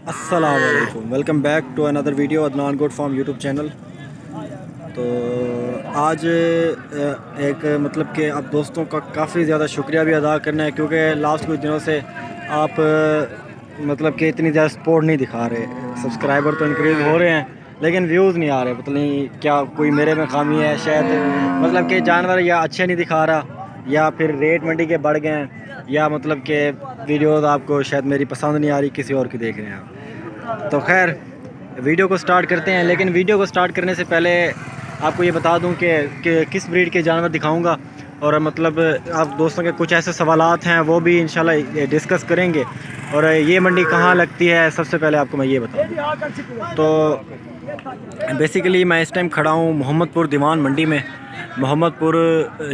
अस्सलामुअलैकुम, welcome back to another video Adnan good form YouTube channel. तो आज एक मतलब कि आप दोस्तों का काफ़ी ज़्यादा शुक्रिया भी अदा करना है, क्योंकि लास्ट कुछ दिनों से आप मतलब कि इतनी ज़्यादा सपोर्ट नहीं दिखा रहे। सब्सक्राइबर तो इंक्रीज़ हो रहे हैं लेकिन व्यूज़ नहीं आ रहे। पता नहीं क्या कोई मेरे में खामी है शायद, मतलब कि जानवर या अच्छे नहीं दिखा रहा या फिर रेट मंडी के बढ़ गए हैं, या मतलब कि वीडियोज़ आपको शायद मेरी पसंद नहीं आ रही, किसी और की देख रहे हैं आप। तो खैर वीडियो को स्टार्ट करते हैं, लेकिन वीडियो को स्टार्ट करने से पहले आपको ये बता दूं कि किस ब्रीड के जानवर दिखाऊंगा, और मतलब आप दोस्तों के कुछ ऐसे सवालात हैं वो भी इंशाल्लाह डिस्कस करेंगे। और ये मंडी कहाँ लगती है, सबसे पहले आपको मैं ये बता दूँ। तो बेसिकली मैं इस टाइम खड़ा हूँ मोहम्मदपुर दीवान मंडी में। मोहम्मदपुर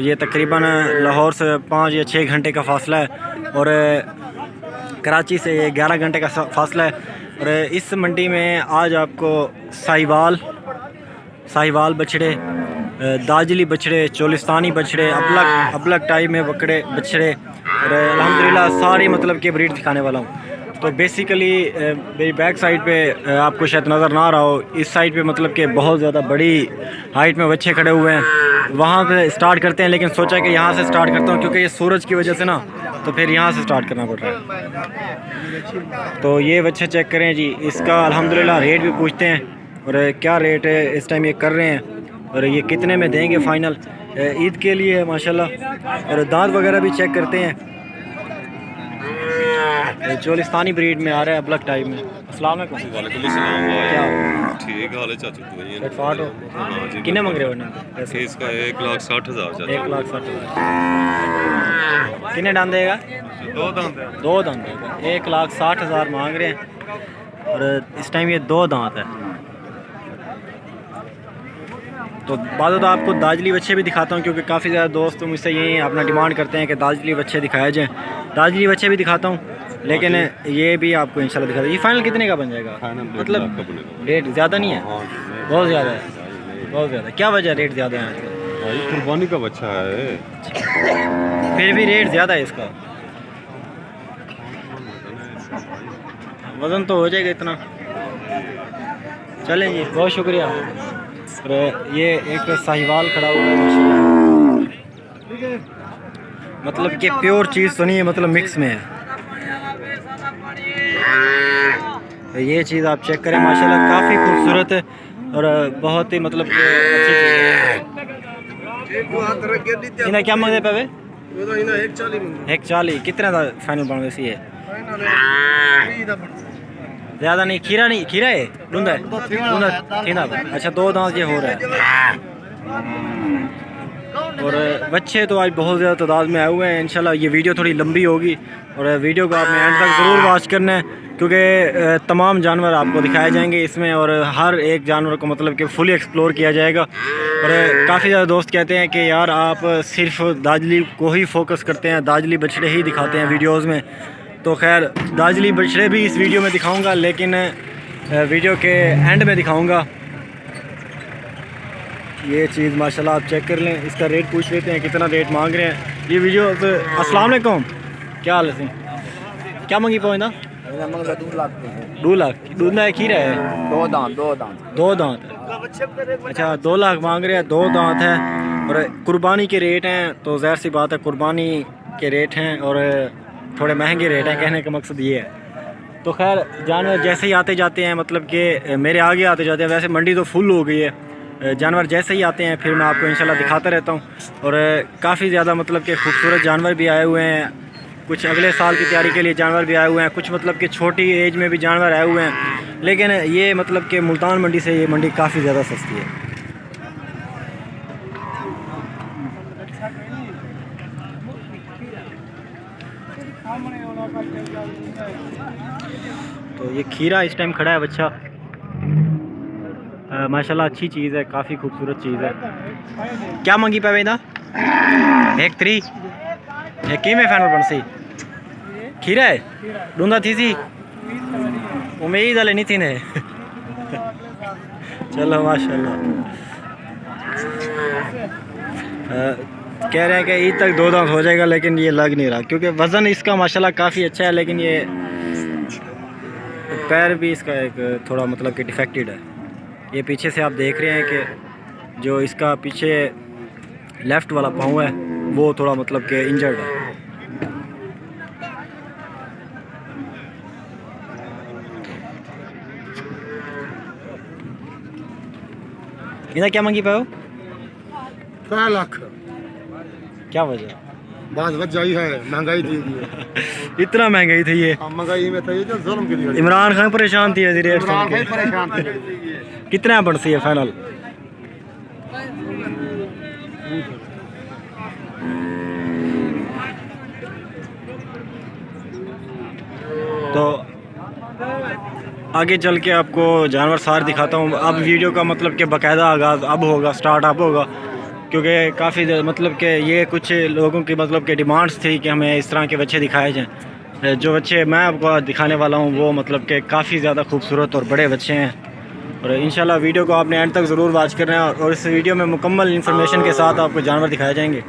ये तकरीबन लाहौर से 5 या 6 घंटे का फ़ासला है, और कराची से ये 11 घंटे का फ़ासला है। और इस मंडी में आज आपको साहिवाल बछड़े, दाजली बछड़े, चोलिस्तानी बछड़े, अबलग टाइप में बकड़े बछड़े, और अल्हम्दुलिल्लाह सारी मतलब कि ब्रीड दिखाने वाला हूँ। तो बेसिकली मेरी बैक साइड पे आपको शायद नज़र ना आ रहा हो, इस साइड पे मतलब कि बहुत ज़्यादा बड़ी हाइट में बच्चे खड़े हुए हैं। वहाँ पे स्टार्ट करते हैं, लेकिन सोचा कि यहाँ से स्टार्ट करता हूँ क्योंकि ये सूरज की वजह से ना, तो फिर यहाँ से स्टार्ट करना पड़ रहा है। तो ये बच्चे चेक करें जी, इसका अल्हम्दुलिल्लाह रेट भी पूछते हैं और क्या रेट है इस टाइम ये कर रहे हैं, और ये कितने में देंगे फ़ाइनल। ईद के लिए है माशाल्लाह। और दांत वगैरह भी चेक करते हैं। चोलिस्तानी ब्रीड में आ रहा है, अबलग टाइप में। अस्सलाम वालेकुम। क्या ठीक हाल है चाचू, तो फाट हो? हाँ जी। कितने मंग रहे हो ऐसे इसका 1,60,000 चाचू। 1,60,000। कितने दाम देगा? दो दांत है। 2 दांत देगा। 1,60,000 मांग रहे हैं, और इस टाइम ये 2 दांत है। तो बाद तो आपको दाजली बच्चे भी दिखाता हूँ, क्योंकि काफ़ी ज़्यादा दोस्त मुझसे यही अपना डिमांड करते हैं कि दाजली बच्चे दिखाए जाएँ। दाजली बच्चे भी दिखाता हूँ, लेकिन ये भी आपको इंशाल्लाह दिखाता हूँ। ये फाइनल कितने का बन जाएगा? मतलब रेट ज़्यादा नहीं है? बहुत ज़्यादा है, बहुत ज़्यादा। क्या वजह रेट ज़्यादा है आजकल? भाई कुर्बानी का बच्चा है। फिर भी रेट ज़्यादा है इसका। वज़न तो हो जाएगा इतना। चलें जी, बहुत शुक्रिया। और ये एक साहिवाल खड़ा हुआ है माशाल्लाह, मतलब कि प्योर चीज़ तो नहीं है, मतलब मिक्स में है। ये चीज़ आप चेक करें माशाल्लाह, काफ़ी खूबसूरत है और बहुत ही मतलब कि अच्छी चीज़ है। इन्हें क्या मंगते पे? 1,40। कितने का फाइनल बन वैसी है? ज़्यादा नहीं, खीरा नहीं, खीरा है, डूंदा है, डूंदा थीना। अच्छा, 2 दांत ये हो रहा है। और बच्चे तो आज बहुत ज़्यादा तादाद में आए हुए हैं। इंशाल्लाह ये वीडियो थोड़ी लंबी होगी, और वीडियो को आपने एंड तक ज़रूर वॉच करना है, क्योंकि तमाम जानवर आपको दिखाए जाएंगे इसमें, और हर एक जानवर को मतलब कि फुली एक्सप्लोर किया जाएगा। और काफ़ी ज़्यादा दोस्त कहते हैं कि यार आप सिर्फ दाजली को ही फोकस करते हैं, दाजली बछड़े ही दिखाते हैं वीडियोज़ में। तो खैर दाजली बछड़े भी इस वीडियो में दिखाऊंगा, लेकिन वीडियो के एंड में दिखाऊंगा। ये चीज़ माशाल्लाह आप चेक कर लें। इसका रेट पूछ लेते हैं, कितना रेट मांग रहे हैं ये वीडियो। तो अस्सलाम वालेकुम, क्या हाल है? क्या मंगी पहुँचना? 2 लाख। दूधना है, खीरा है? 2 दांत। 2 दांत है। अच्छा, 2 लाख मांग रहे हैं, 2 दांत है। और कुर्बानी के रेट हैं, तो ज़ाहिर सी बात है कुर्बानी के रेट हैं, और थोड़े महंगे रेट हैं, कहने का मकसद ये है। तो खैर जानवर जैसे ही आते जाते हैं, मतलब कि मेरे आगे आते जाते हैं, वैसे मंडी तो फुल हो गई है। जानवर जैसे ही आते हैं फिर मैं आपको इंशाल्लाह दिखाता रहता हूँ। और काफ़ी ज़्यादा मतलब कि खूबसूरत जानवर भी आए हुए हैं, कुछ अगले साल की तैयारी के लिए जानवर भी आए हुए हैं, कुछ मतलब कि छोटी एज में भी जानवर आए हुए हैं। लेकिन ये मतलब कि मुल्तान मंडी से ये मंडी काफ़ी ज़्यादा सस्ती है। तो ये खीरा इस टाइम खड़ा है बच्चा, माशाल्लाह अच्छी चीज़ है, काफ़ी खूबसूरत चीज़ है। क्या मंगी पे वेंदा? 1,3। कि में फाइनल बन सी? खीरा है, डूंदा थी सी, उम्मीद वाले नहीं थी ने। चलो माशाल्लाह। कह रहे हैं कि ईद तक 2 दांत हो जाएगा, लेकिन ये लग नहीं रहा, क्योंकि वज़न इसका माशाल्लाह काफ़ी अच्छा है। लेकिन ये पैर भी इसका एक थोड़ा मतलब कि डिफेक्टेड है। ये पीछे से आप देख रहे हैं कि जो इसका पीछे लेफ़्ट वाला पाँव है वो थोड़ा मतलब कि इंजर्ड है। इधर क्या मंगी पाओ? 5 लाख। क्या वजह? बात वजह है महंगाई थी इतना महंगाई थी ये? महंगाई में था ये जो जुल्म की इमरान खान परेशान थी वज़ीर रेट इमरान सुन भाई के। परेशान थे। कितना बढ़ती है फाइनल? तो आगे चल के आपको जानवर सार दिखाता हूँ। अब वीडियो का मतलब कि बाकायदा आगाज़ अब होगा, स्टार्ट अब होगा, क्योंकि काफ़ी मतलब कि ये कुछ लोगों की मतलब कि डिमांड्स थी कि हमें इस तरह के बच्चे दिखाए जाएँ। जो बच्चे मैं आपको दिखाने वाला हूँ वो मतलब कि काफ़ी ज़्यादा खूबसूरत और बड़े बच्चे हैं। और इंशाल्लाह वीडियो को आपने एंड तक ज़रूर वॉच करना है और इस वीडियो में मुकम्मल इन्फॉर्मेशन के साथ आपको जानवर दिखाए जाएंगे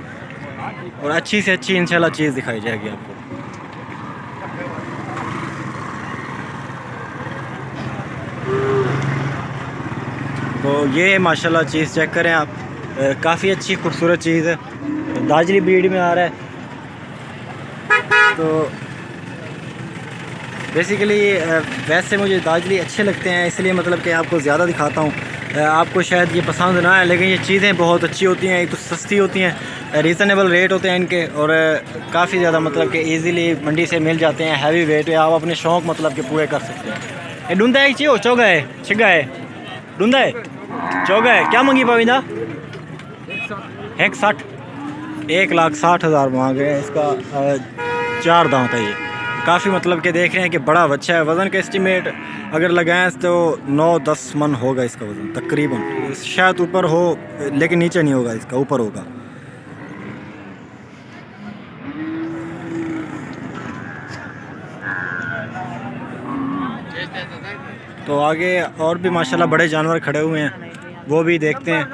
और अच्छी से अच्छी इंशाल्लाह चीज़ दिखाई जाएगी आपको। तो ये माशाल्लाह चीज़ चेक करें आप, काफ़ी अच्छी खूबसूरत चीज़ है। दाजली ब्रीड में आ रहा है। तो बेसिकली वैसे मुझे दाजली अच्छे लगते हैं, इसलिए मतलब कि आपको ज़्यादा दिखाता हूँ। आपको शायद ये पसंद ना आए, लेकिन ये चीज़ें बहुत अच्छी होती हैं। एक तो सस्ती होती हैं, रीज़नेबल रेट होते हैं इनके, और काफ़ी ज़्यादा मतलब कि इजीली मंडी से मिल जाते हैं। हैवी वेट है, आप अपने शौक़ मतलब कि पूरे कर सकते हैं। ये ढूंढा है चाहिए चौगा है छिगा है ढूंढा है चौगा है। क्या मंगी पाविंदा? 160। 1,60,000 मांग रहे हैं इसका। 4 दांत है ये। काफ़ी मतलब कि देख रहे हैं कि बड़ा बच्चा है। वज़न का एस्टिमेट अगर लगाएं तो 9-10 मन होगा इसका वज़न तकरीबन। शायद ऊपर हो लेकिन नीचे नहीं होगा, इसका ऊपर होगा। तो आगे और भी माशाल्लाह बड़े जानवर खड़े हुए हैं, वो भी देखते हैं।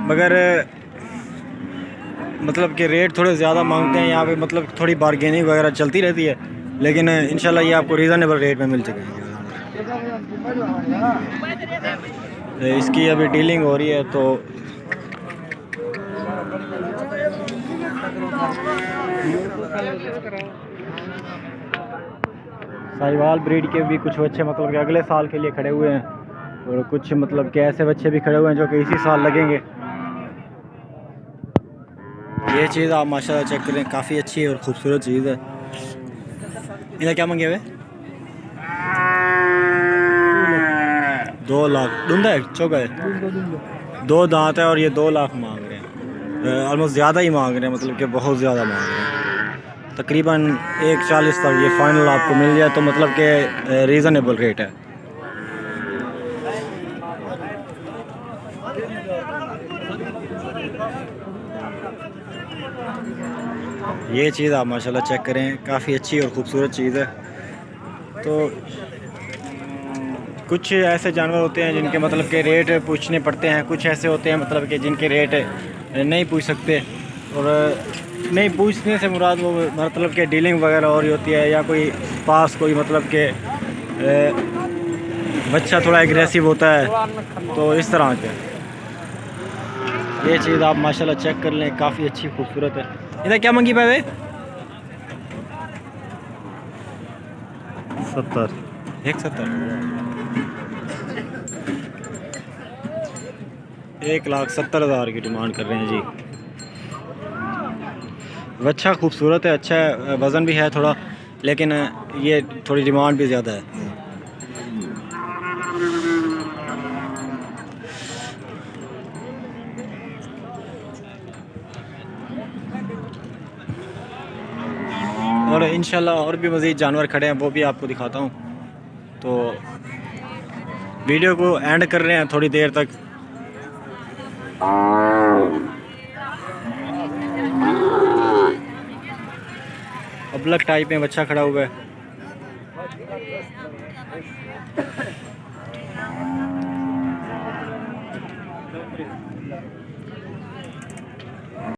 मगर मतलब कि रेट थोड़े ज़्यादा मांगते हैं यहाँ पे, मतलब थोड़ी बारगेनिंग वगैरह चलती रहती है, लेकिन इंशाल्लाह ये आपको रीज़नेबल रेट में मिल सकेंगे। इसकी अभी डीलिंग हो रही है। तो साहिवाल ब्रीड के भी कुछ बच्चे मतलब कि अगले साल के लिए खड़े हुए हैं, और कुछ मतलब कि ऐसे बच्चे भी खड़े हुए हैं जो कि इसी साल लगेंगे। ये चीज़ आप माशाल्लाह चेक करें, काफ़ी अच्छी है और ख़ूबसूरत चीज़ है। इधर क्या मंगे हुए? 2 लाख। ढूंढा है चौका है? 2 दांत है और ये 2 लाख मांग रहे हैं। ऑलमोस्ट ज़्यादा ही मांग रहे हैं, मतलब कि बहुत ज़्यादा मांग रहे हैं। तकरीबन 1,40 तक ये फ़ाइनल आपको मिल जाए तो मतलब कि रीज़नेबल रेट है। ये चीज़ आप माशाल्लाह चेक करें, काफ़ी अच्छी और ख़ूबसूरत चीज़ है। तो कुछ ऐसे जानवर होते हैं जिनके मतलब के रेट पूछने पड़ते हैं, कुछ ऐसे होते हैं मतलब कि जिनके रेट नहीं पूछ सकते। और नहीं पूछने से मुराद वो मतलब कि डीलिंग वगैरह हो रही होती है, या कोई पास कोई मतलब के बच्चा थोड़ा एग्रेसिव होता है, तो इस तरह के। ये चीज़ आप माशाल्लाह चेक कर लें, काफ़ी अच्छी खूबसूरत है। इधर क्या मंगी पाए? 70। 170। 1,70,000 की डिमांड कर रहे हैं जी। बच्चा खूबसूरत है, अच्छा है, वज़न भी है थोड़ा, लेकिन ये थोड़ी डिमांड भी ज़्यादा है। और इंशाल्लाह और भी मज़ीद जानवर खड़े हैं, वो भी आपको दिखाता हूँ। तो वीडियो को एंड कर रहे हैं थोड़ी देर तक। अबलक टाइप में बच्चा खड़ा हुआ है।